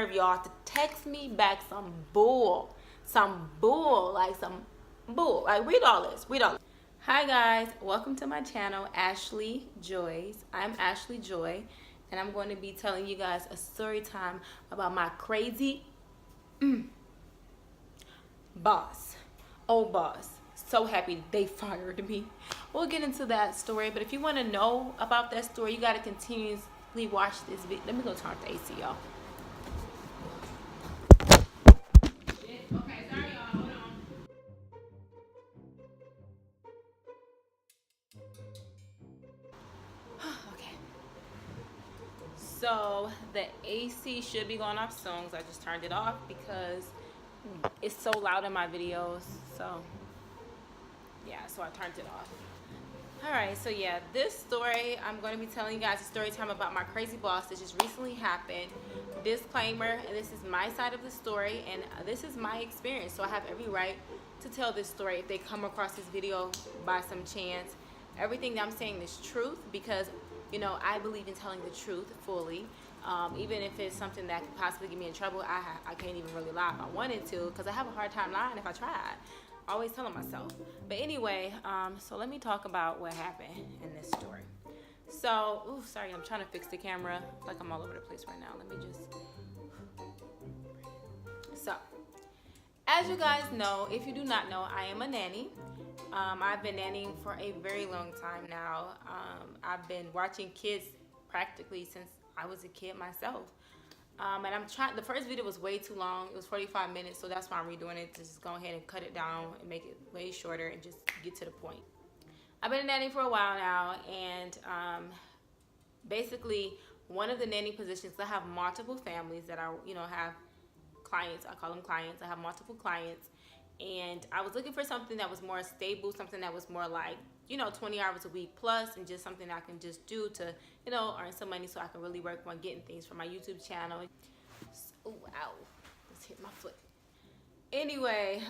nerve, y'all, to text me back some bull. Like, read all this. Hi guys, welcome to my channel, Ashley Joys. I'm Ashley Joy, and I'm going to be telling you guys a story time about my crazy boss. Old boss. So happy they fired me. We'll get into that story, but if you want to know about that story, you got to continuously watch this video. Let me go turn off the AC, y'all. Okay, sorry, y'all. Hold on. Okay. So the AC should be going off soon. So I just turned it off because it's so loud in my videos. So yeah, so I turned it off. Alright, so yeah, this story, I'm going to be telling you guys a story time about my crazy boss that just recently happened. Disclaimer, this is my side of the story, and this is my experience, so I have every right to tell this story if they come across this video by some chance. Everything that I'm saying is truth because, you know, I believe in telling the truth fully. Even if it's something that could possibly get me in trouble, I can't even really lie if I wanted to because I have a hard time lying if I tried. Always telling myself. But anyway, so let me talk about what happened in this story. So, sorry, I'm trying to fix the camera. Like I'm all over the place right now. Let me just. So, as you guys know, if you do not know, I am a nanny. I've been nannying for a very long time now. I've been watching kids practically since I was a kid myself. And I'm trying, the first video was way too long. It was 45 minutes, so that's why I'm redoing it, to just go ahead and cut it down and make it way shorter and just get to the point. I've been a nanny for a while now, and basically one of the nanny positions, I have multiple families that I, have clients. I call them clients. I have multiple clients, and I was looking for something that was more stable, something that was more like, 20 hours a week plus, and just something I can just do to, earn some money so I can really work on getting things for my YouTube channel. Oh, ow, just hit my foot. Anyway,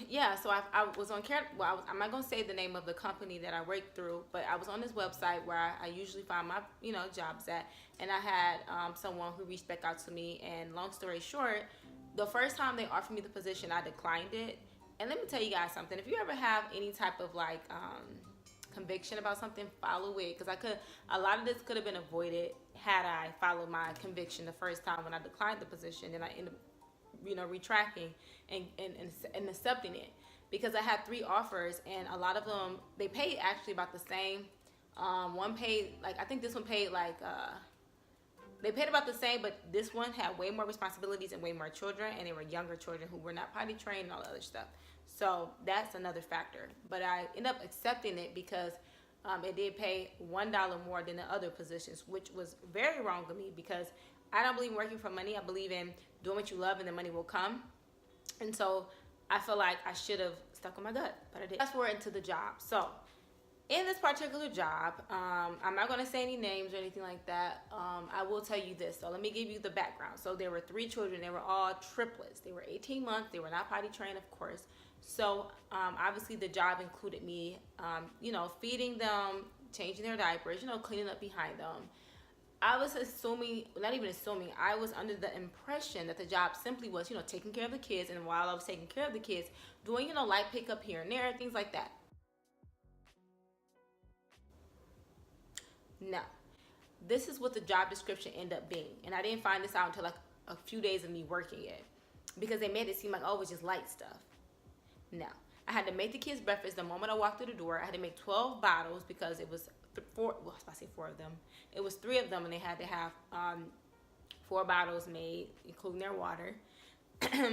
yeah, so I was on I'm not going to say the name of the company that I work through, but I was on this website where I usually find my, jobs at, and I had someone who reached back out to me, and long story short, the first time they offered me the position, I declined it. And let me tell you guys something. If you ever have any type of like conviction about something, follow it. Because a lot of this could have been avoided had I followed my conviction the first time when I declined the position. And I ended up, retracting and accepting it. Because I had 3 offers, and a lot of them, they paid actually about the same. One paid, like, I think this one paid like, they paid about the same, but this one had way more responsibilities and way more children, and they were younger children who were not potty trained and all the other stuff. So that's another factor. But I ended up accepting it because it did pay $1 more than the other positions, which was very wrong of me because I don't believe in working for money. I believe in doing what you love and the money will come. And so I feel like I should have stuck with my gut, but I did. Fast forward into the job. So in this particular job, I'm not going to say any names or anything like that. I will tell you this. So let me give you the background. So there were 3 children. They were all triplets. They were 18 months. They were not potty trained, of course. So obviously the job included me, feeding them, changing their diapers, cleaning up behind them. I was assuming, not even assuming, I was under the impression that the job simply was, taking care of the kids. And while I was taking care of the kids, doing, light pickup here and there, things like that. No, this is what the job description ended up being, and I didn't find this out until like a few days of me working it, because they made it seem like, oh, it's just light stuff. No, I had to make the kids breakfast the moment I walked through the door. I had to make 12 bottles because it was 4 of them. It was 3 of them, and they had to have 4 bottles made, including their water.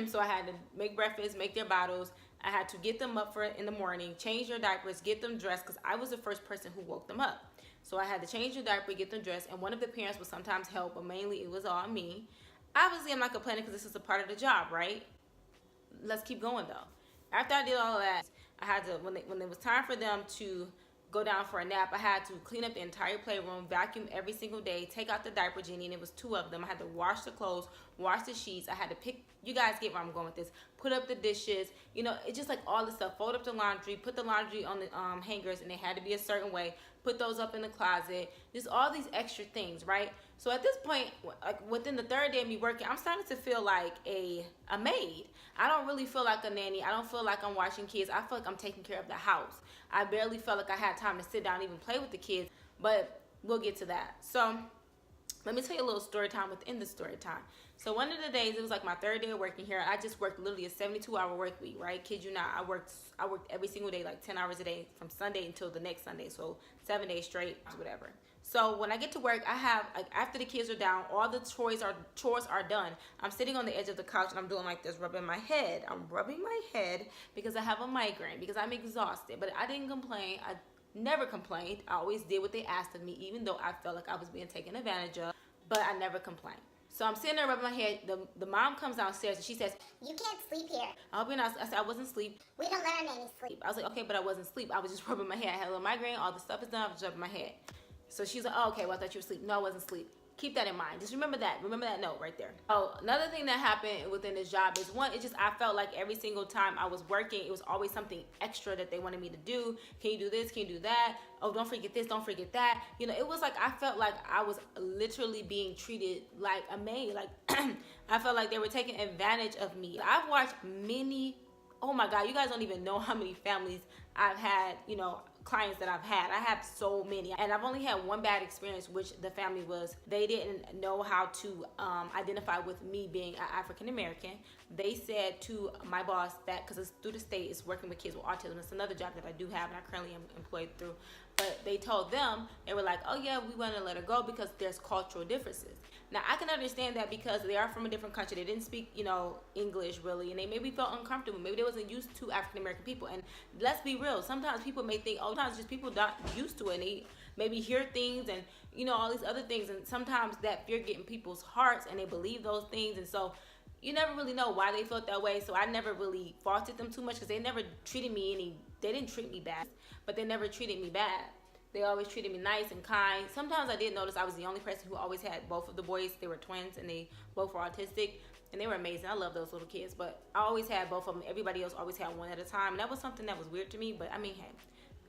So I had to make breakfast, make their bottles. I had to get them up in the morning, change their diapers, get them dressed, because I was the first person who woke them up. So I had to change the diaper, get them dressed, and one of the parents would sometimes help, but mainly it was all me. Obviously, I'm not complaining because this is a part of the job, right? Let's keep going, though. After I did all of that, I had to, when it was time for them to go down for a nap, I had to clean up the entire playroom, vacuum every single day, take out the diaper genie, and it was 2 of them. I had to wash the clothes, wash the sheets. I had to pick, you guys get where I'm going with this, put up the dishes, it's just like all the stuff, fold up the laundry, put the laundry on the hangers, and they had to be a certain way, put those up in the closet, just all these extra things, right? So at this point, like within the third day of me working, I'm starting to feel like a maid. I don't really feel like a nanny. I don't feel like I'm watching kids. I feel like I'm taking care of the house. I barely felt like I had time to sit down and even play with the kids, but we'll get to that. So let me tell you a little story time within the story time. So one of the days, it was like my third day of working here. I just worked literally a 72-hour work week, right? Kid you not, I worked every single day, like 10 hours a day from Sunday until the next Sunday. So 7 days straight, whatever. So when I get to work, I have, like, after the kids are down, all the chores are done. I'm sitting on the edge of the couch and I'm doing like this, rubbing my head. I'm rubbing my head because I have a migraine, because I'm exhausted. But I didn't complain. I never complained. I always did what they asked of me, even though I felt like I was being taken advantage of. But I never complained. So I'm sitting there rubbing my head. The mom comes downstairs and she says, "You can't sleep here. I hope you're not." I said, "I wasn't asleep." We don't let our nannies sleep. I was like, "Okay, but I wasn't asleep. I was just rubbing my head. I had a little migraine. All the stuff is done. I was just rubbing my head." So she's like, "Oh, okay, well, I thought you were asleep." No, I wasn't asleep. Keep that in mind. Just remember that. Remember that note right there. Oh, another thing that happened within this job is, one, it just, I felt like every single time I was working, it was always something extra that they wanted me to do. Can you do this? Can you do that? Oh, don't forget this. Don't forget that. You know, it was like I felt like I was literally being treated like a maid. Like, I felt like they were taking advantage of me. I've watched many, oh my God, you guys don't even know how many families I've had, you know, clients that I've had. I have so many, and I've only had one bad experience, which the family was, they didn't know how to identify with me being an African American. They said to my boss that, because it's through the state, it's working with kids with autism. It's another job that I do have and I currently am employed through. But they told them, they were like, "Oh yeah, we want to let her go because there's cultural differences." Now I can understand that because they are from a different country. They didn't speak, you know, English really, and they maybe felt uncomfortable. Maybe they wasn't used to African American people. And let's be real, sometimes people may think, oh, sometimes just people not used to it, and they maybe hear things and, you know, all these other things, and sometimes that fear get in people's hearts and they believe those things, and so you never really know why they felt that way. So I never really faulted them too much, because they never treated me they didn't treat me bad, but they never treated me bad. They always treated me nice and kind. Sometimes I did notice I was the only person who always had both of the boys. They were twins and they both were autistic, and they were amazing. I love those little kids, but I always had both of them. Everybody else always had one at a time, and that was something that was weird to me, but I mean, hey,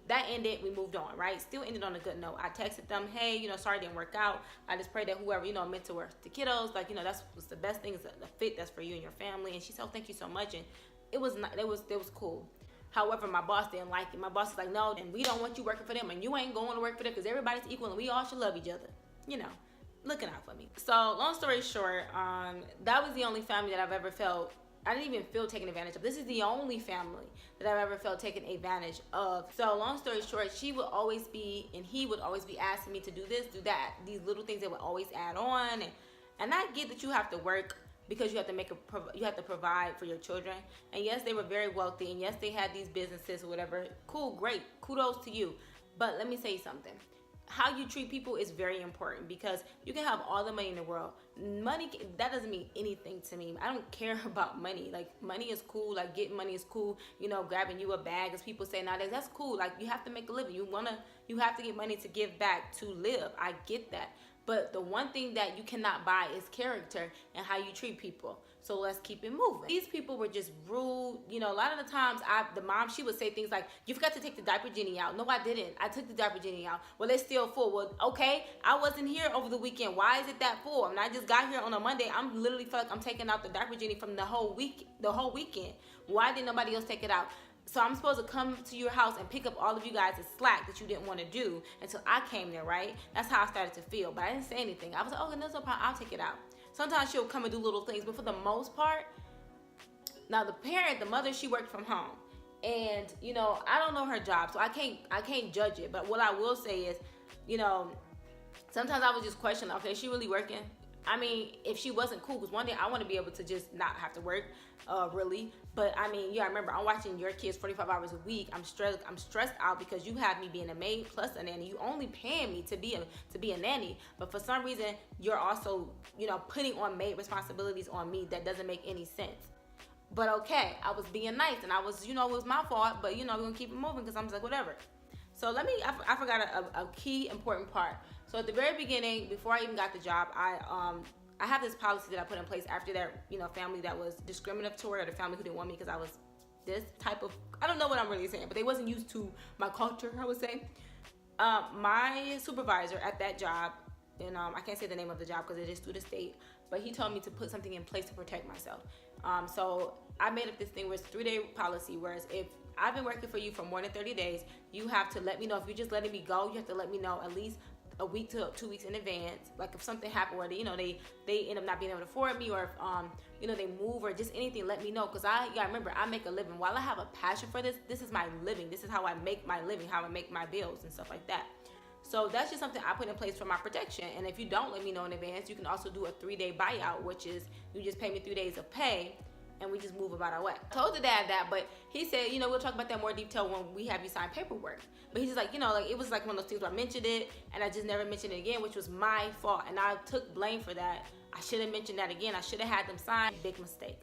that ended, we moved on, right? Still ended on a good note. I texted them, "Hey, you know, sorry it didn't work out. I just pray that whoever, you know, meant to work the kiddos, like, you know, that's what's the best thing, is the fit that's for you and your family." And she said, "Oh, thank you so much." And it was not, it was cool. However, my boss didn't like it. My boss was like, "No, and we don't want you working for them, and you ain't going to work for them, because everybody's equal and we all should love each other." You know, looking out for me. So long story short, that was the only family that I've ever felt, I didn't even feel taken advantage of. This is the only family that I've ever felt taken advantage of. So long story short, she would always be, and he would always be asking me to do this, do that. These little things that would always add on. And I get that you have to work because you have to you have to provide for your children. And yes, they were very wealthy, and yes, they had these businesses or whatever. Cool, great, kudos to you. But let me say something. How you treat people is very important, because you can have all the money in the world. Money, that doesn't mean anything to me. I don't care about money. Like, money is cool. Like, getting money is cool. You know, grabbing you a bag, as people say nowadays, that's cool. Like, you have to make a living. You have to get money to give back, to live. I get that. But the one thing that you cannot buy is character and how you treat people. So let's keep it moving. These people were just rude. You know, a lot of the times, the mom, she would say things like, "You forgot to take the diaper genie out." "No, I didn't. I took the diaper genie out." "Well, it's still full." "Well, okay, I wasn't here over the weekend. Why is it that full? I mean, I just got here on a Monday. I'm literally feel like I'm taking out the diaper genie from the whole weekend. Why didn't nobody else take it out?" So I'm supposed to come to your house and pick up all of you guys' slack that you didn't want to do until I came there, right? That's how I started to feel. But I didn't say anything. I was like, "Oh, no problem. I'll take it out." Sometimes she'll come and do little things, but for the most part, now the mother, she worked from home. And, you know, I don't know her job, so I can't judge it. But what I will say is, you know, sometimes I would just question, okay, is she really working? I mean, if she wasn't cool, because one day I want to be able to just not have to work, really. But I mean, yeah, remember, I'm watching your kids 45 hours a week. I'm stressed out because you have me being a maid plus a nanny. You only paying me to be a nanny, but for some reason you're also, you know, putting on maid responsibilities on me that doesn't make any sense. But okay, I was being nice, and I was, you know, it was my fault, but you know, we're gonna keep it moving because I'm just like, whatever. So I forgot a key important part. So at the very beginning, before I even got the job, I have this policy that I put in place after that, you know, family that was discriminatory, or the family who didn't want me because I was this type of, I don't know what I'm really saying, but they wasn't used to my culture, I would say. My supervisor at that job, and I can't say the name of the job because it is through the state, but he told me to put something in place to protect myself. So I made up this thing where it's a 3-day policy, whereas if I've been working for you for more than 30 days, you have to let me know. If you're just letting me go, you have to let me know at least a week to 2 weeks in advance. Like if something happened where they end up not being able to afford me, or if they move or just anything, let me know. Because you gotta remember, I make a living. While I have a passion for this, this is my living. This is how I make my living, how I make my bills and stuff like that. So that's just something I put in place for my protection. And if you don't let me know in advance, you can also do a 3-day buyout, which is you just pay me 3 days of pay and we just move about our way. I told the dad that, but he said, we'll talk about that in more detail when we have you sign paperwork. But he's just like, it was like one of those things where I mentioned it and I just never mentioned it again, which was my fault. And I took blame for that. I should have mentioned that again. I should have had them sign. Big mistake.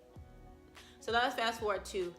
So let's fast forward to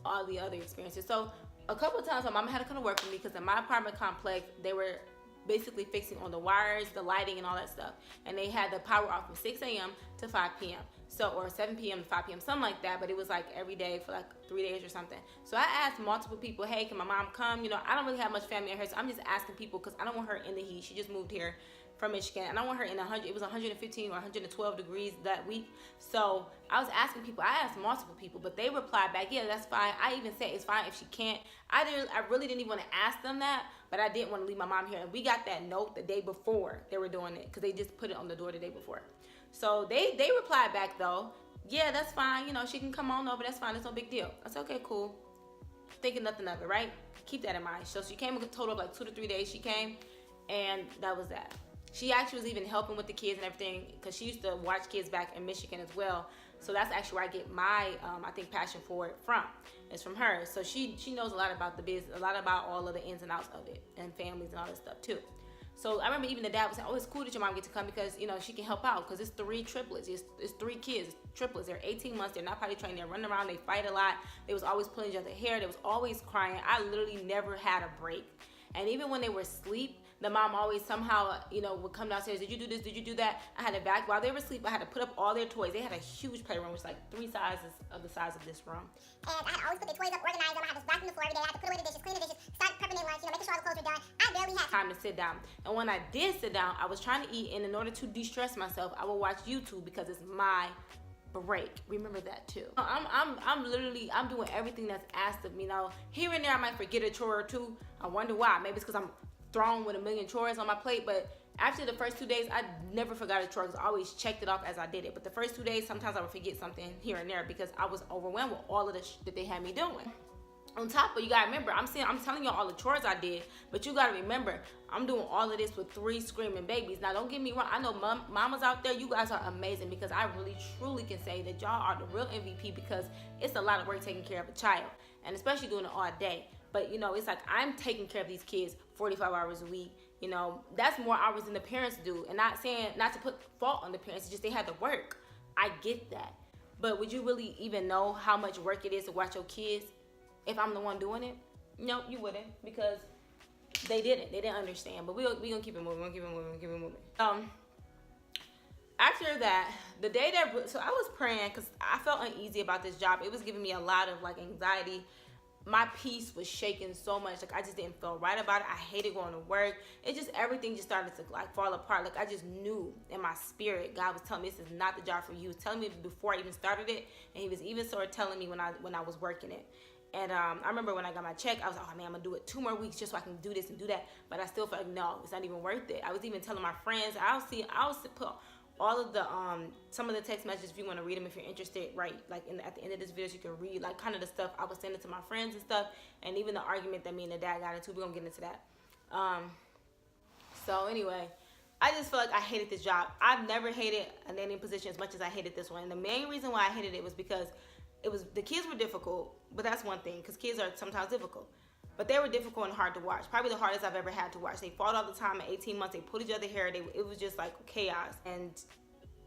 all the other experiences. So a couple of times my mom had to come to work with me because in my apartment complex, they were basically fixing on the wires, the lighting, and all that stuff. And they had the power off from 6 a.m. to 5 p.m. Or 7 p.m. to 5 p.m., something like that. But it was like every day for like 3 days or something. So I asked multiple people, hey, can my mom come? I don't really have much family at her, so I'm just asking people because I don't want her in the heat. She just moved here from Michigan, and I want her in it was 115 or 112 degrees that week. So I was asking people. I asked multiple people, but they replied back, yeah, that's fine. I even said it's fine if she can't. I really didn't even want to ask them that, but I didn't want to leave my mom here. And we got that note the day before they were doing it because they just put it on the door the day before. So they replied back though, yeah, that's fine. She can come on over. That's fine. It's no big deal. I said, okay, cool. Thinking nothing of it, right? Keep that in mind. So she came a total of like 2 to 3 days. She came, and that was that. She actually was even helping with the kids and everything because she used to watch kids back in Michigan as well. So that's actually where I get my, I think, passion for it from. It's from her. So she knows a lot about the business, a lot about all of the ins and outs of it, and families and all that stuff too. So I remember even the dad was saying, oh, it's cool that your mom get to come because, she can help out because it's 3 triplets. It's 3 kids, triplets. They're 18 months. They're not potty trained. They're running around. They fight a lot. They was always pulling each other's hair. They was always crying. I literally never had a break. And even when they were asleep, the mom always somehow, would come downstairs. Did you do this? Did you do that? I had to back. While they were asleep, I had to put up all their toys. They had a huge playroom, which was like 3 sizes of the size of this room. And I had to always put the toys up, organize them. I had to vacuum the floor every day. I had to put away the dishes, clean the dishes, start prepping their lunch, making sure all the clothes were done. I barely had time to sit down. And when I did sit down, I was trying to eat, and in order to de-stress myself, I would watch YouTube because it's my break. Remember that too. I'm literally doing everything that's asked of me. Now, here and there I might forget a chore or two. I wonder why. Maybe it's because I'm thrown with a million chores on my plate, but after the first 2 days, I never forgot a chore because I always checked it off as I did it. But the first 2 days, sometimes I would forget something here and there because I was overwhelmed with all of the that they had me doing. On top of, you gotta remember, I'm telling you all the chores I did, but you gotta remember, I'm doing all of this with 3 screaming babies. Now, don't get me wrong. I know mamas out there, you guys are amazing because I really, truly can say that y'all are the real MVP because it's a lot of work taking care of a child, and especially doing it all day. But, it's like I'm taking care of these kids 45 hours a week. That's more hours than the parents do. And not to put fault on the parents, it's just they had to work. I get that. But would you really even know how much work it is to watch your kids if I'm the one doing it? No, you wouldn't because they didn't understand. But we gonna keep it moving. After that, the day so I was praying because I felt uneasy about this job. It was giving me a lot of like anxiety. My peace was shaking so much. Like I just didn't feel right about it. I hated going to work. Everything just started to like fall apart. Like I just knew in my spirit, God was telling me this is not the job for you. He was telling me before I even started it, and he was even sort of telling me when I was working it. And I remember when I got my check, I was like, oh man, I'm gonna do it 2 more weeks just so I can do this and do that. But I still felt like, no, it's not even worth it. I was even telling my friends, I'll put all of the some of the text messages if you want to read them if you're interested, right? Like at the end of this video, you can read like kind of the stuff I was sending to my friends and stuff, and even the argument that me and the dad got into. We're gonna get into that. So anyway, I just feel like I hated this job. I've never hated a nanny position as much as I hated this one. And the main reason why I hated it was because the kids were difficult, but that's one thing because kids are sometimes difficult. But they were difficult and hard to watch. Probably the hardest I've ever had to watch. They fought all the time at 18 months. They pulled each other's hair. It was just like chaos. And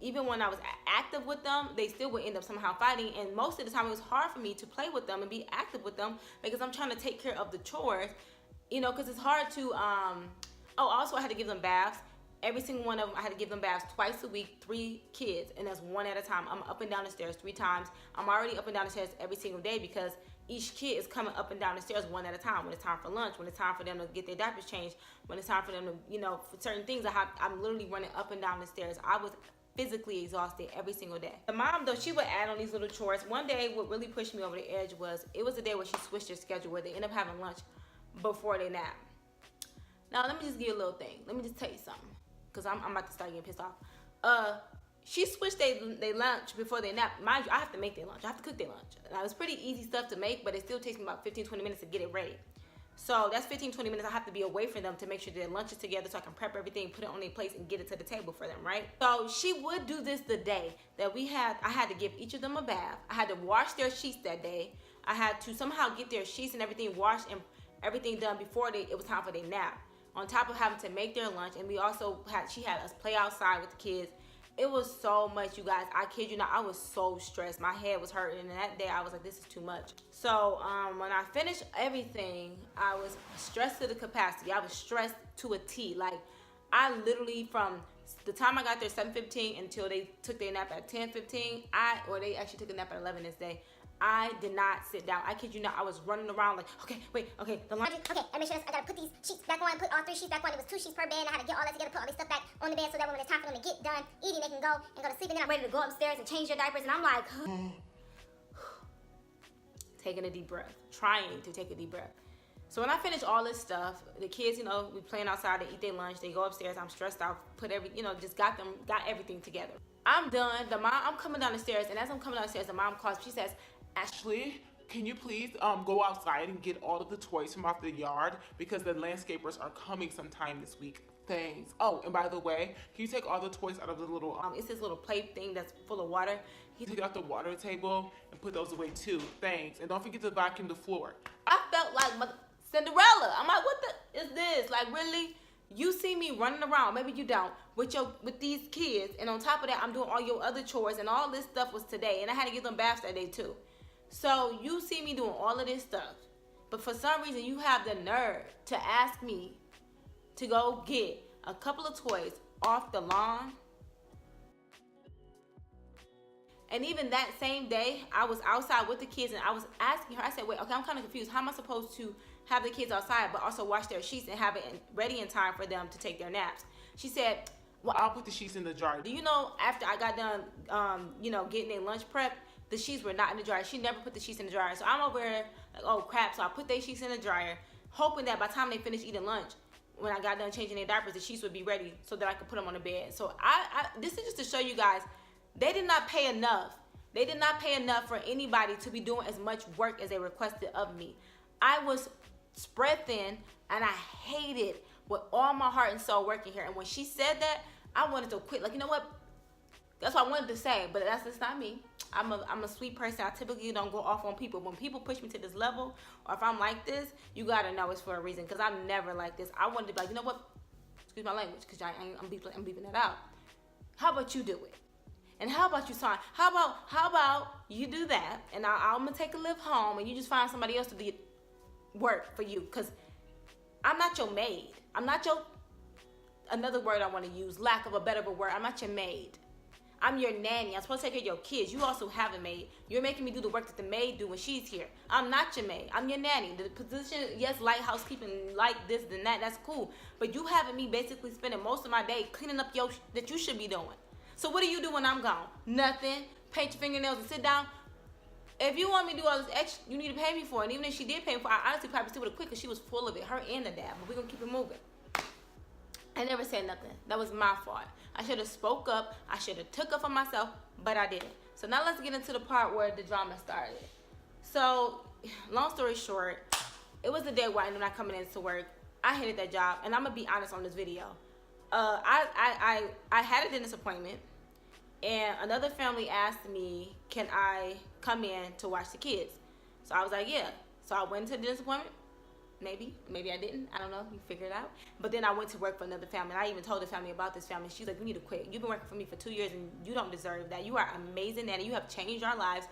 even when I was active with them, they still would end up somehow fighting. And most of the time, it was hard for me to play with them and be active with them because I'm trying to take care of the chores, because it's hard to, also I had to give them baths. Every single one of them, I had to give them baths twice a week, 3 kids, and that's one at a time. I'm up and down the stairs 3 times. I'm already up and down the stairs every single day because each kid is coming up and down the stairs one at a time. When it's time for lunch, when it's time for them to get their diapers changed, when it's time for them to, for certain things, I'm literally running up and down the stairs. I was physically exhausted every single day. The mom, though, she would add on these little chores. One day, what really pushed me over the edge was, it was the day where she switched their schedule where they end up having lunch before they nap. Now, let me just give you a little thing. Let me just tell you something, because I'm about to start getting pissed off. She switched their lunch before they nap. Mind you, I have to make their lunch. I have to cook their lunch. Now, it's pretty easy stuff to make, but it still takes me about 15-20 minutes to get it ready. So that's 15-20 minutes I have to be away from them to make sure their lunch is together so I can prep everything, put it on their plates, and get it to the table for them, right? So she would do this the day that I had to give each of them a bath. I had to wash their sheets that day. I had to somehow get their sheets and everything washed and everything done before it was time for their nap. On top of having to make their lunch, and she had us play outside with the kids. It was so much, you guys. I kid you not, I was so stressed. My head was hurting, and that day I was like, this is too much. So when I finished everything, I was stressed to the capacity. I was stressed to a T. Like, I literally, from the time I got there 7:15 until they took their nap at 10:15, or they actually took a nap at 11 this day, I did not sit down. I kid you not, I was running around like, okay, the lunch. Okay, I make sure I gotta put these sheets back on, put all 3 sheets back on. It was 2 sheets per bed, and I had to get all that together, put all this stuff back on the bed so that when it's time for them to get done eating, they can go to sleep, and then I'm ready to go upstairs and change their diapers, and I'm like, taking a deep breath, trying to take a deep breath. So when I finish all this stuff, the kids, we playing outside, they eat their lunch, they go upstairs, I'm stressed out, just got everything together. I'm done. I'm coming down the stairs, and as I'm coming down the stairs, the mom calls, she says, Ashley, can you please go outside and get all of the toys from off the yard, because the landscapers are coming sometime this week. Thanks. Oh, and by the way, can you take all the toys out of the little it's this little plate thing that's full of water. Take out the water table and put those away too. Thanks. And don't forget to vacuum the floor. I felt like Cinderella. I'm like, what the is this? Like, really? You see me running around, maybe you don't, with these kids, and on top of that, I'm doing all your other chores, and all this stuff was today, and I had to give them baths that day too. So you see me doing all of this stuff, but for some reason you have the nerve to ask me to go get a couple of toys off the lawn. And even that same day, I was outside with the kids, and I was asking her, I said, wait, okay, I'm kind of confused. How am I supposed to have the kids outside but also wash their sheets and have it ready in time for them to take their naps? She said, well, I'll put the sheets in the dryer. Do you know, after I got done, getting their lunch prep, the sheets were not in the dryer. She never put the sheets in the dryer. So I'm over there like, oh crap. So I put their sheets in the dryer, hoping that by the time they finished eating lunch, when I got done changing their diapers, the sheets would be ready so that I could put them on the bed. So this is just to show you guys, they did not pay enough. They did not pay enough for anybody to be doing as much work as they requested of me. I was spread thin, and I hated with all my heart and soul working here. And when she said that, I wanted to quit. Like, you know what? That's what I wanted to say, but that's just not me. I'm a sweet person. I typically don't go off on people. When people push me to this level, or if I'm like this, you gotta know it's for a reason, because I'm never like this. I wanted to be like, you know what? Excuse my language, because I'm beeping that out. How about you do it? And how about you sign? How about you do that, and I'm gonna take a lift home, and you just find somebody else to do work for you, because I'm not your maid. I'm not your, another word I want to use, lack of a better word, I'm not your maid. I'm your nanny. I'm supposed to take care of your kids. You also have a maid. You're making me do the work that the maid do when she's here. I'm not your maid. I'm your nanny. The position, yes, light housekeeping, like this and that, that's cool. But you having me basically spending most of my day cleaning up that you should be doing. So what do you do when I'm gone? Nothing. Paint your fingernails and sit down. If you want me to do all this extra, you need to pay me for it. And even if she did pay me for it, I honestly probably still would have quit, because she was full of it, her and the dad. But we're going to keep it moving. I never said nothing. That was my fault. I should have spoke up. I should have took up for myself, but I didn't. So now let's get into the part where the drama started. So, long story short, it was the day where I ended up not coming into work. I hated that job, and I'm gonna be honest on this video. I had a dentist appointment, and another family asked me, can I come in to watch the kids? So I was like, yeah. So I went to the dentist appointment. Maybe I didn't. I don't know. You figure it out. But then I went to work for another family. And I even told the family about this family. She's like, you need to quit. You've been working for me for 2 years, and you don't deserve that. You are amazing, and you have changed our lives.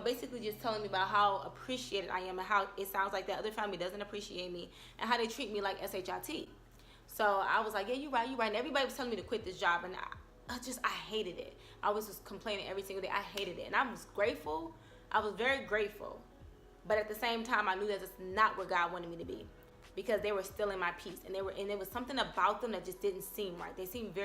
Basically just telling me about how appreciated I am, and how it sounds like that other family doesn't appreciate me, and how they treat me like SHIT. So I was like, yeah, you're right. And everybody was telling me to quit this job, and I hated it. I was just complaining every single day. I hated it, and I was grateful. I was very grateful, but at the same time, I knew that it's not where God wanted me to be, because they were stealing my peace, and there was something about them that just didn't seem right. They seemed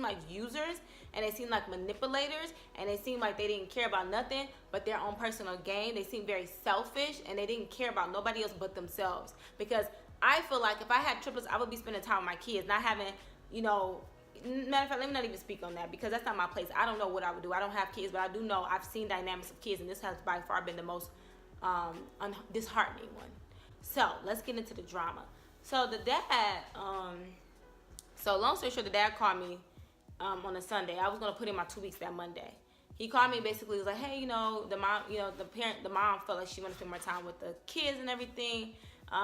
like users, and they seemed like manipulators, and they seemed like they didn't care about nothing but their own personal gain. They seemed very selfish, and they didn't care about nobody else but themselves. Because I feel like if I had triplets, I would be spending time with my kids, not having, matter of fact, let me not even speak on that, because that's not my place. I don't know what I would do. I don't have kids, but I do know I've seen dynamics of kids, and this has by far been the most disheartening one. So let's get into the drama. So the dad, so long story short, the dad called me on a Sunday. I was gonna put in my 2 weeks that Monday. He called me, basically was like, hey, the mom felt like she wanted to spend more time with the kids and everything.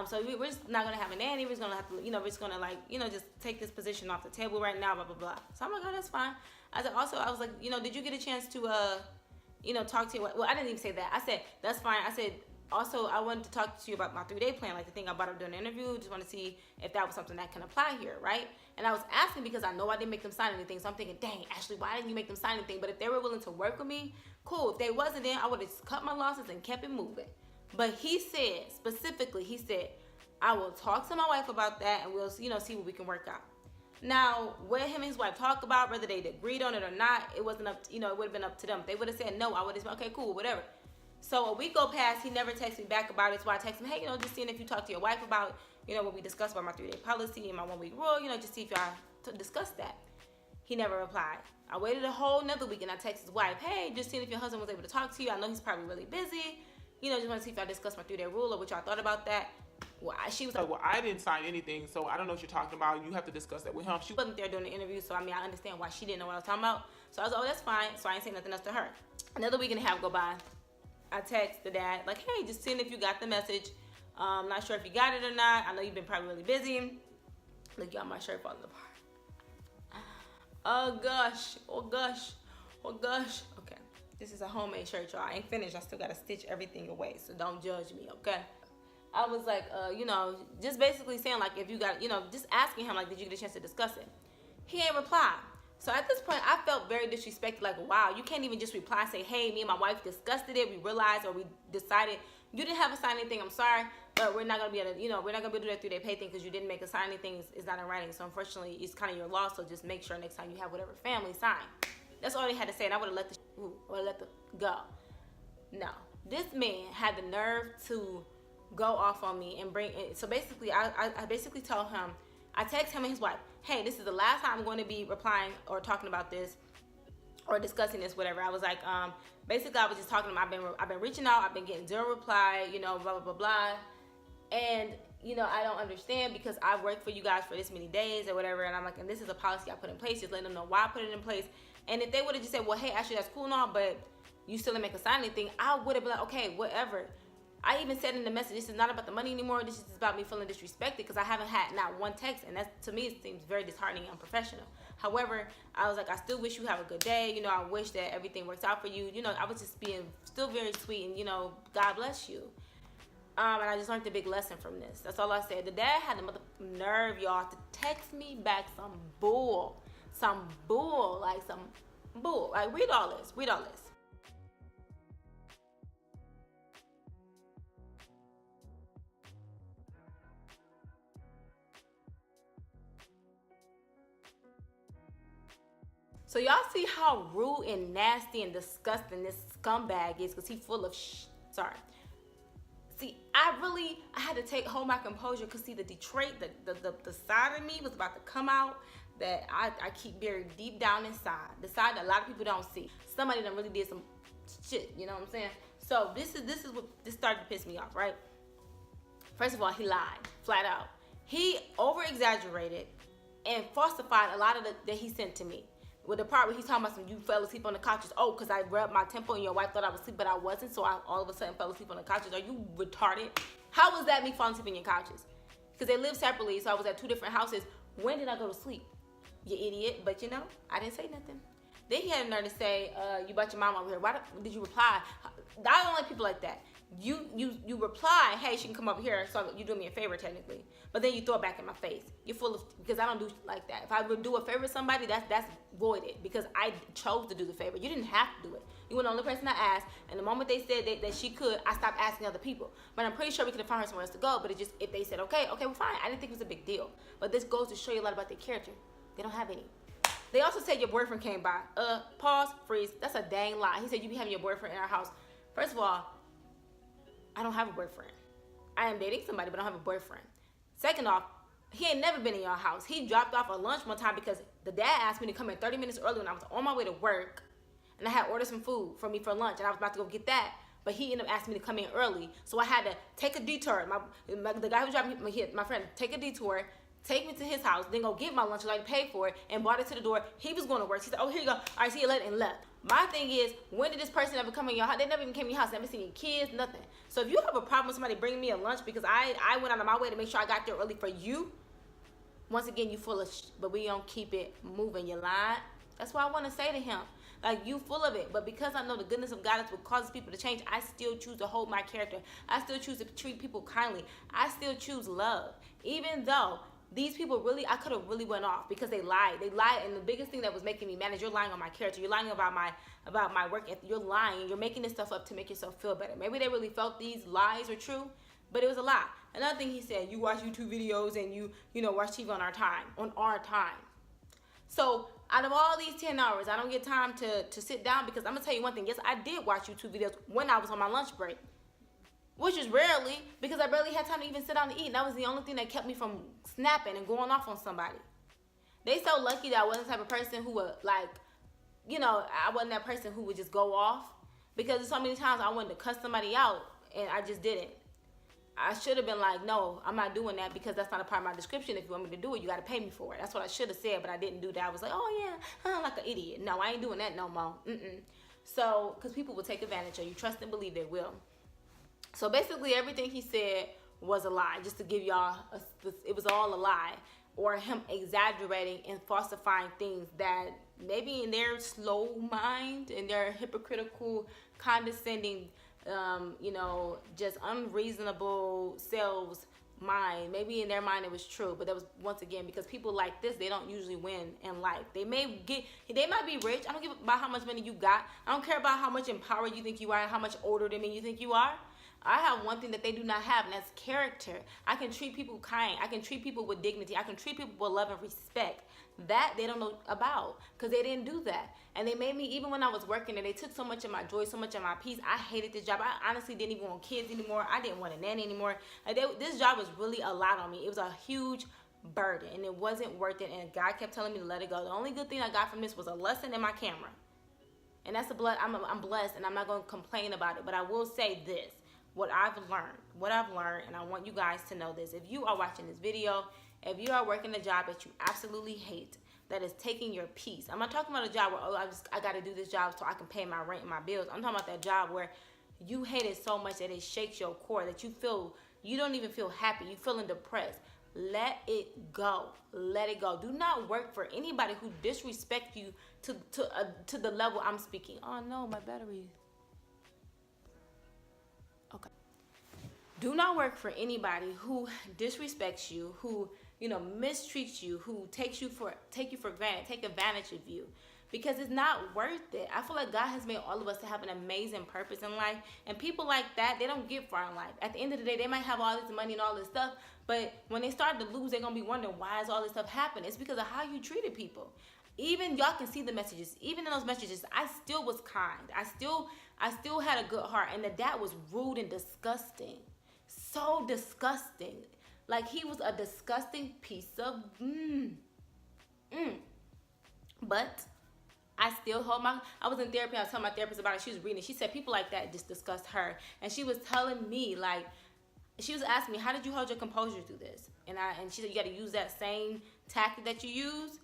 So we're just not gonna have a nanny. We're just gonna have to, we're just gonna just take this position off the table right now, blah blah blah. So I'm like, oh, that's fine. I said, also, I was like, did you get a chance to talk to your wife? Well, I didn't even say that. I said, that's fine. I said, also, I wanted to talk to you about my 3-day plan, like the thing I brought up during the interview. Just want to see if that was something that can apply here, right? And I was asking because I know I didn't make them sign anything. So I'm thinking, dang, Ashley, why didn't you make them sign anything? But if they were willing to work with me, cool. If they wasn't, then I would have cut my losses and kept it moving. But he said, specifically, I will talk to my wife about that, and we'll, see what we can work out. Now, what him and his wife talked about, whether they agreed on it or not, it wasn't up to, it would have been up to them. If they would have said no, I would have said, okay, cool, whatever. So a week go past, he never texted me back about it. So I text him, hey, just seeing if you talk to your wife about, what we discussed about my 3-day policy and my 1-week rule, just see if y'all discuss that. He never replied. I waited a whole another week, and I texted his wife, hey, just seeing if your husband was able to talk to you. I know he's probably really busy. Just want to see if y'all discussed my 3-day rule or what y'all thought about that. Well, she was like, well, I didn't sign anything, so I don't know what you're talking about. You have to discuss that with him. She wasn't there during the interview, so I understand why she didn't know what I was talking about. So I was like, oh, that's fine. So I ain't saying nothing else to her. Another week and a half go by. I text the dad, like, hey, just seeing if you got the message. Not sure if you got it or not. I know you've been probably really busy. Look, y'all, my shirt falling apart. Oh, gosh. Oh, gosh. Oh, gosh. Okay. This is a homemade shirt, y'all. I ain't finished. I still got to stitch everything away, so don't judge me, okay? I was like, just basically saying, like, if you got, just asking him, like, did you get a chance to discuss it? He ain't replied. So at this point, I felt very disrespected. Like, wow, you can't even just reply and say, hey, me and my wife discussed it. We realized or we decided you didn't have to sign anything. I'm sorry, but we're not going to be able to, we're not going to be able to do that 3-day pay thing because you didn't make us sign anything. It's not in writing. So unfortunately, it's kind of your loss. So just make sure next time you have whatever family sign. That's all they had to say. And I would have let the go. No, this man had the nerve to go off on me and bring it. So basically, I basically told him, I text him and his wife, hey, this is the last time I'm going to be replying or talking about this or discussing this, whatever. I was like, basically, I was just talking to him. I've been reaching out. I've been getting zero reply, blah, blah, blah, blah. And, I don't understand because I've worked for you guys for this many days or whatever. And I'm like, and this is a policy I put in place. Just letting them know why I put it in place. And if they would have just said, well, hey, actually, that's cool and all, but you still didn't make a sign anything, I would have been like, okay, whatever. I even said in the message, this is not about the money anymore. This is about me feeling disrespected because I haven't had not one text. And that, to me, it seems very disheartening and unprofessional. However, I was like, I still wish you have a good day. I wish that everything works out for you. I was just being still very sweet and, God bless you. And I just learned a big lesson from this. That's all I said. The dad had the nerve, y'all, to text me back some bull. Like, read all this. So y'all see how rude and nasty and disgusting this scumbag is because he's full of sorry. See, I had to hold my composure because see the Detroit, the side of me was about to come out that I keep buried deep down inside. The side that a lot of people don't see. Somebody done really did some shit, you know what I'm saying? So this is what this started to piss me off, right? First of all, he lied, flat out. He over-exaggerated and falsified a lot of that he sent to me. With the part where he's talking about you fell asleep on the couches. Oh, because I rubbed my temple and your wife thought I was asleep, but I wasn't. So I all of a sudden fell asleep on the couches. Are you retarded? How was that me falling asleep in your couches? Because they live separately, so I was at 2 different houses. When did I go to sleep? You idiot. But I didn't say nothing. Then he had a nerve to say, you brought your mom over here. Why did you reply? I don't like people like that. You reply, hey, she can come over here, so you do me a favor technically. But then you throw it back in my face. You're full of, because I don't do like that. If I would do a favor to somebody, that's voided because I chose to do the favor. You didn't have to do it. You were the only person I asked, and the moment they said that she could, I stopped asking other people. But I'm pretty sure we could have found her somewhere else to go. But it just, if they said okay, well fine. I didn't think it was a big deal. But this goes to show you a lot about their character. They don't have any. They also said your boyfriend came by. Pause, freeze. That's a dang lie. He said you be having your boyfriend in our house. First of all, I don't have a boyfriend. I am dating somebody, but I don't have a boyfriend. Second off, he ain't never been in your house. He dropped off at lunch one time because the dad asked me to come in 30 minutes early when I was on my way to work, and I had ordered some food for me for lunch, and I was about to go get that, but he ended up asking me to come in early, so I had to take a detour. The guy who dropped me, my friend, take a detour, take me to his house, then go get my lunch, so I paid for it, and brought it to the door. He was going to work. He said, oh, here you go. All right, see you later, and left. My thing is, when did this person ever come in your house? They never even came in your house, never seen your kids, nothing. So if you have a problem with somebody bringing me a lunch because I went out of my way to make sure I got there early for you, once again, you full of but we don't keep it moving. You lying. That's what I want to say to him. Like, you full of it. But because I know the goodness of God is what causes people to change, I still choose to hold my character. I still choose to treat people kindly. I still choose love. Even though these people really, I could have really went off because they lied. They lied, and the biggest thing that was making me mad is you're lying on my character. You're lying about my work ethic. You're lying. You're making this stuff up to make yourself feel better. Maybe they really felt these lies were true, but it was a lie. Another thing he said, you watch YouTube videos and you watch TV on our time. So out of all these 10 hours, I don't get time to sit down because I'm going to tell you one thing. Yes, I did watch YouTube videos when I was on my lunch break, which is rarely because I barely had time to even sit down and eat. And that was the only thing that kept me from snapping and going off on somebody. They so lucky that I wasn't the type of person who would I wasn't that person who would just go off because so many times I wanted to cuss somebody out and I just didn't. I should have been like, no, I'm not doing that because that's not a part of my description. If you want me to do it, you got to pay me for it. That's what I should have said, but I didn't do that. I was like, oh, yeah, I'm like an idiot. No, I ain't doing that no more. So, because people will take advantage of you. Trust and believe they will. So, basically, everything he said was a lie. Just to give y'all, it was all a lie. Or him exaggerating and falsifying things that maybe in their slow mind, in their hypocritical, condescending, just unreasonable selves mind. Maybe in their mind it was true, but that was once again because people like this, they don't usually win in life. They might be rich. I don't give about how much money you got. I don't care about how much empowered you think you are, how much older than me you think you are. I have one thing that they do not have, and that's character. I can treat people kind. I can treat people with dignity. I can treat people with love and respect. That they don't know about because they didn't do that. And they made me, even when I was working and they took so much of my joy, so much of my peace. I hated this job. I honestly didn't even want kids anymore. I didn't want a nanny anymore. This job was really a lot on me. It was a huge burden and it wasn't worth it. And God kept telling me to let it go. The only good thing I got from this was a lesson in my camera. And that's I'm blessed and I'm not going to complain about it. But I will say this. What I've learned, and I want you guys to know this. If you are watching this video, if you are working a job that you absolutely hate, that is taking your peace. I'm not talking about a job where, I got to do this job so I can pay my rent and my bills. I'm talking about that job where you hate it so much that it shakes your core, that you don't even feel happy. You're feeling depressed. Let it go. Let it go. Do not work for anybody who disrespect you to the level I'm speaking. Oh no, my battery. Okay. Do not work for anybody who disrespects you, who mistreats you, who take you for granted, take advantage of you, because it's not worth it. I feel like God has made all of us to have an amazing purpose in life, and people like that, they don't get far in life. At the end of the day, they might have all this money and all this stuff, but when they start to lose, they're gonna be wondering why is all this stuff happening. It's because of how you treated people. Even y'all can see the messages. Even in those messages, I still was kind. I still had a good heart, and the dad was rude and disgusting. So disgusting. Like he was a disgusting piece of But I still hold I was in therapy. I was telling my therapist about it. She was reading it. She said people like that just disgust her. And she was telling me, like, she was asking me, how did you hold your composure through this? And she said, you got to use that same tactic that you use.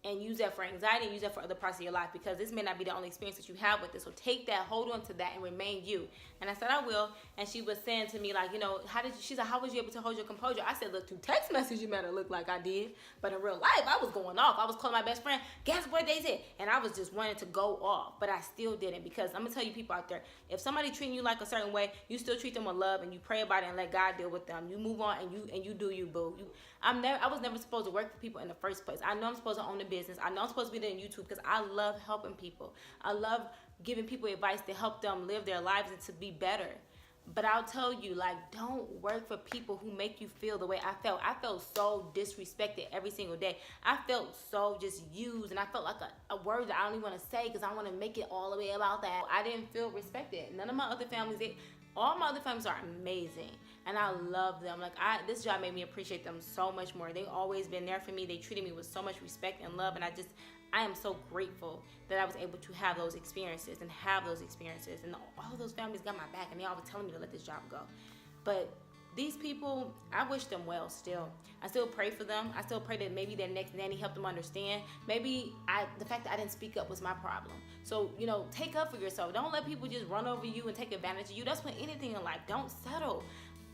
and use that for anxiety and use that for other parts of your life, because this may not be the only experience that you have with this. So take that, hold on to that, and remain you. And I said I will. And she was saying to me, like, you know, she's like, how was you able to hold your composure? I said, look, through text message, you made it look like I did, but in real life, I was going off. I was calling my best friend, guess what they said? And I was just wanting to go off, but I still didn't, because I'm gonna tell you, people out there, if somebody treating you like a certain way, you still treat them with love, and you pray about it and let God deal with them. You move on, and you do you, boo. I was never supposed to work for people in the first place. I know I'm supposed to own a business. I know I'm supposed to be there on YouTube because I love helping people. I love giving people advice to help them live their lives and to be better. But I'll tell you, like, don't work for people who make you feel the way I felt. I felt so disrespected every single day. I felt so just used, and I felt like a word that I don't even want to say because I want to make it all the way about that. I didn't feel respected. None of my other families, all my other families are amazing, and I love them. Like, this job made me appreciate them so much more. They've always been there for me. They treated me with so much respect and love, and I am so grateful that I was able to have those experiences and all of those families got my back, and they always telling me to let this job go. But these people, I wish them well still. I still pray for them. I still pray that maybe their next nanny helped them understand. Maybe the fact that I didn't speak up was my problem. So, you know, take up for yourself. Don't let people just run over you and take advantage of you. That's with anything in life. Don't settle.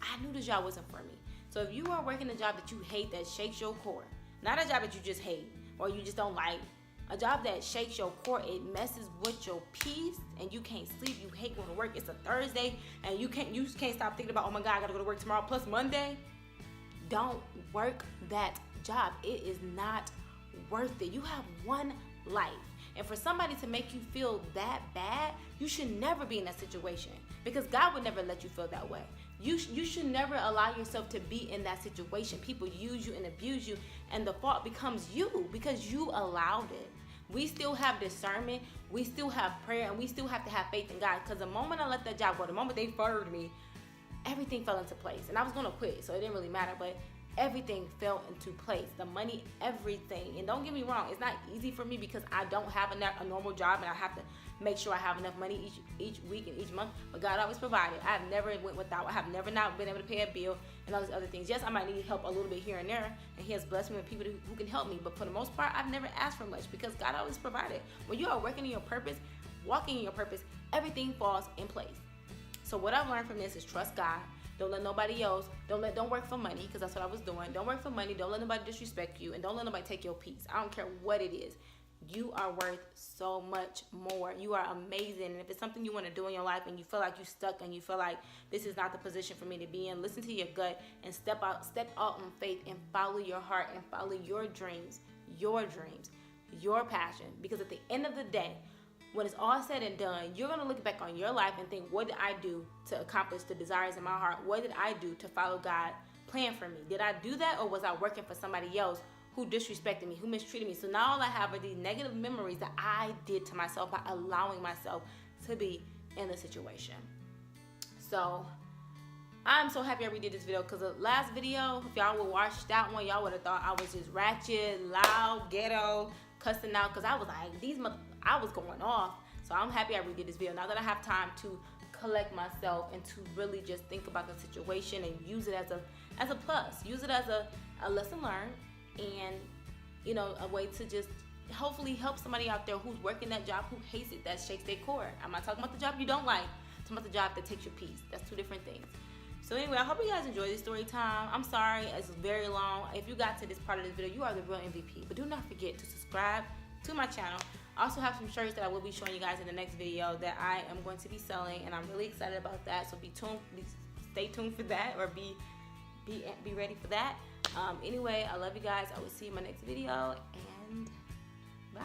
I knew the job wasn't for me. So if you are working a job that you hate, that shakes your core, not a job that you just hate or you just don't like, a job that shakes your core, it messes with your peace, and you can't sleep, you hate going to work, it's a Thursday, and you can't stop thinking about, oh my God, I gotta go to work tomorrow plus Monday. Don't work that job. It is not worth it. You have one life. And for somebody to make you feel that bad, you should never be in that situation, because God would never let you feel that way. You should never allow yourself to be in that situation. People use you and abuse you, and the fault becomes you because you allowed it. We still have discernment, we still have prayer, and we still have to have faith in God, because the moment I let that job go, the moment they fired me, everything fell into place. And I was going to quit, so it didn't really matter, but everything fell into place. The money, everything. And don't get me wrong, it's not easy for me because I don't have a normal job, and I have to make sure I have enough money each week and each month. But God always provided. I have never went without. I have never not been able to pay a bill and all these other things. Yes, I might need help a little bit here and there, and He has blessed me with people who can help me. But for the most part, I've never asked for much because God always provided. When you are working in your purpose, walking in your purpose, everything falls in place. So what I've learned from this is trust God. Don't let nobody else, don't work for money, because that's what I was doing. Don't work for money. Don't let nobody disrespect you, and don't let nobody take your peace. I don't care what it is. You are worth so much more. You are amazing. And if it's something you want to do in your life and you feel like you're stuck and you feel like this is not the position for me to be in, listen to your gut and step out in faith and follow your heart and follow your dreams, your passion. Because at the end of the day, when it's all said and done, you're going to look back on your life and think, what did I do to accomplish the desires in my heart? What did I do to follow God's plan for me? Did I do that, or was I working for somebody else who disrespected me, who mistreated me? So now all I have are these negative memories that I did to myself by allowing myself to be in the situation. So I'm so happy I redid this video, because the last video, if y'all would watch that one, y'all would have thought I was just ratchet, loud, ghetto, cussing out, because I was like, I was going off. So I'm happy I redid this video. Now that I have time to collect myself and to really just think about the situation and use it as a plus. Use it as a lesson learned, and, you know, a way to just hopefully help somebody out there who's working that job, who hates it, that shakes their core. I'm not talking about the job you don't like. I'm talking about the job that takes your peace. That's two different things. So anyway, I hope you guys enjoyed this story time. I'm sorry it's very long. If you got to this part of this video, you are the real MVP. But do not forget to subscribe to my channel. I also have some shirts that I will be showing you guys in the next video that I am going to be selling, and I'm really excited about that. So stay tuned for that, or be ready for that. Anyway, I love you guys. I will see you in my next video, and bye.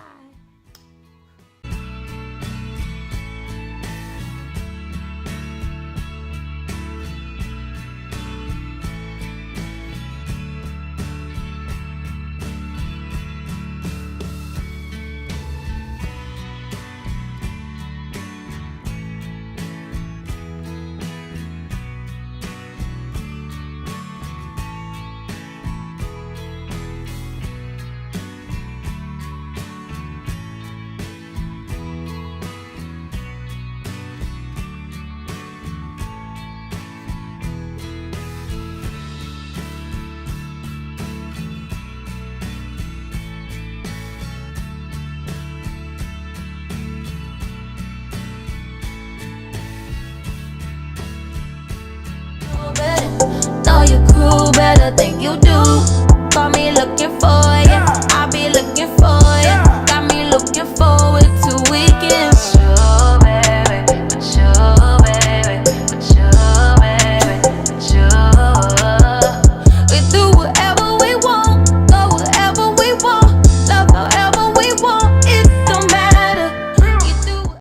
crew better think you do. Call me looking for ya.